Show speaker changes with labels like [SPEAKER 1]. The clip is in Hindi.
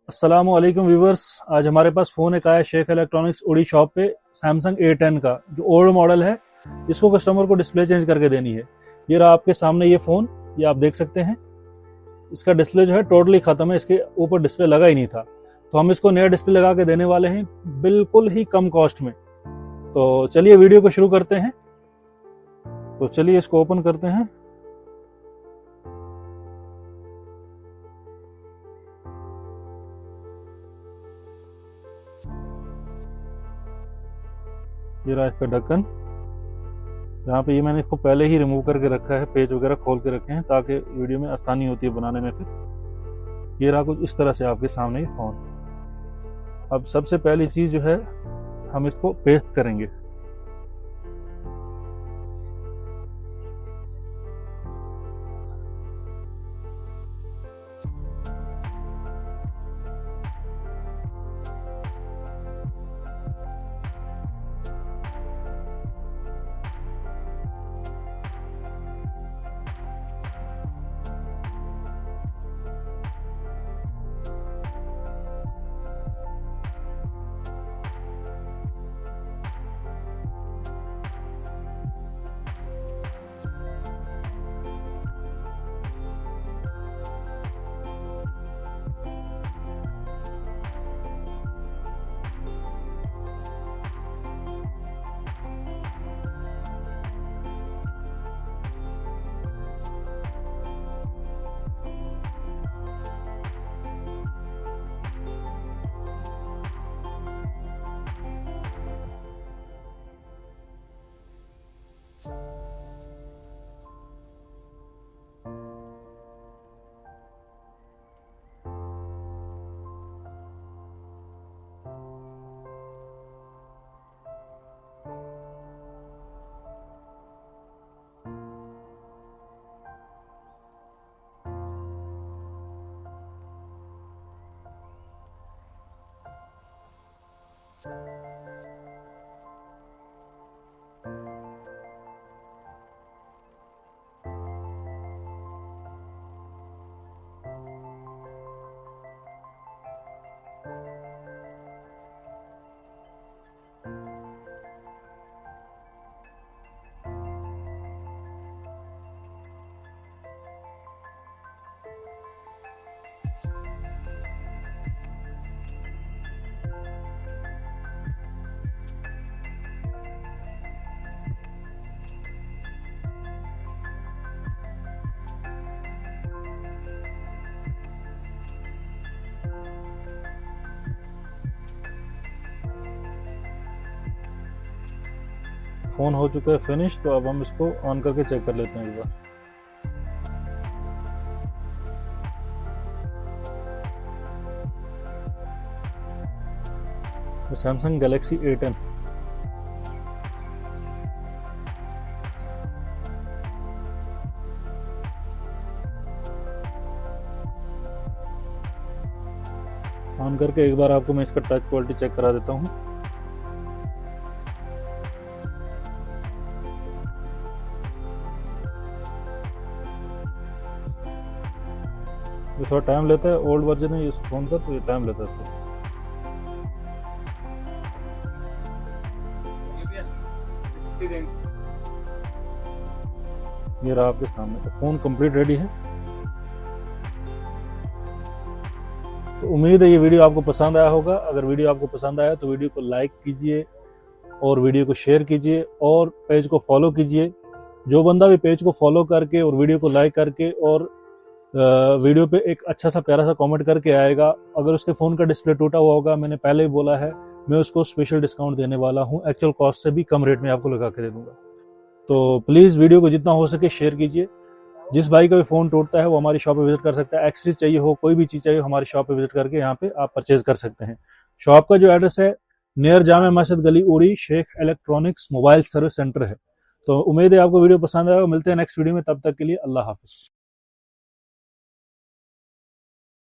[SPEAKER 1] अस्सलामु अलैकुम व्यूवर्स। आज हमारे पास फ़ोन एक आया शेख इलेक्ट्रॉनिक्स उड़ी शॉप पे, सैमसंग A10 का जो ओल्ड मॉडल है। इसको कस्टमर को डिस्प्ले चेंज करके देनी है। ये रहा आपके सामने ये फ़ोन, ये आप देख सकते हैं। इसका डिस्प्ले जो है टोटली ख़त्म है, इसके ऊपर डिस्प्ले लगा ही नहीं था। तो हम इसको नया डिस्प्ले लगा के देने वाले हैं बिल्कुल ही कम कॉस्ट में। तो चलिए वीडियो को शुरू करते हैं। तो चलिए इसको ओपन करते हैं। ये रहा इसका ढक्कन। यहाँ पे ये मैंने इसको पहले ही रिमूव करके रखा है, पेज वगैरह खोल के रखे हैं ताकि वीडियो में आसानी होती है बनाने में। फिर ये रहा कुछ इस तरह से आपके सामने ये फ़ोन। अब सबसे पहली चीज़ जो है, हम इसको पेस्ट करेंगे। फ़ोन हो चुका है फिनिश। तो अब हम इसको ऑन करके चेक कर लेते हैं एक बार। तो सैमसंग गैलेक्सी A10 ऑन करके एक बार आपको मैं इसका टच क्वालिटी चेक करा देता हूँ। ये थोड़ा टाइम लेता है, ओल्ड वर्जन है इस फोन का, तो ये टाइम लेता है थोड़ा। ये रहा आपके सामने, तो फोन कंप्लीट रेडी है। तो उम्मीद है ये वीडियो आपको पसंद आया होगा। अगर वीडियो आपको पसंद आया तो वीडियो को लाइक कीजिए और वीडियो को शेयर कीजिए और पेज को फॉलो कीजिए। जो बंदा भी पेज को फॉलो करके और वीडियो को लाइक करके और वीडियो पे एक अच्छा सा प्यारा सा कमेंट करके आएगा, अगर उसके फ़ोन का डिस्प्ले टूटा हुआ होगा, मैंने पहले ही बोला है, मैं उसको स्पेशल डिस्काउंट देने वाला हूँ। एक्चुअल कॉस्ट से भी कम रेट में आपको लगा के दे दूंगा। तो प्लीज़ वीडियो को जितना हो सके शेयर कीजिए। जिस भाई का भी फ़ोन टूटता है वो हमारी शॉप पे विजिट कर सकता है। एक्सेसरीज चाहिए हो, कोई भी चीज़ चाहिए हो, हमारी शॉप पे विजिट करके यहाँ पे आप परचेज कर सकते हैं। शॉप का जो एड्रेस है नियर जामे मस्जिद गली उड़ी, Sheikh electronics mobile service centre है। तो उम्मीद है आपको वीडियो पसंद आएगा। मिलते हैं नेक्स्ट वीडियो में, तब तक के लिए अल्लाह हाफिज़।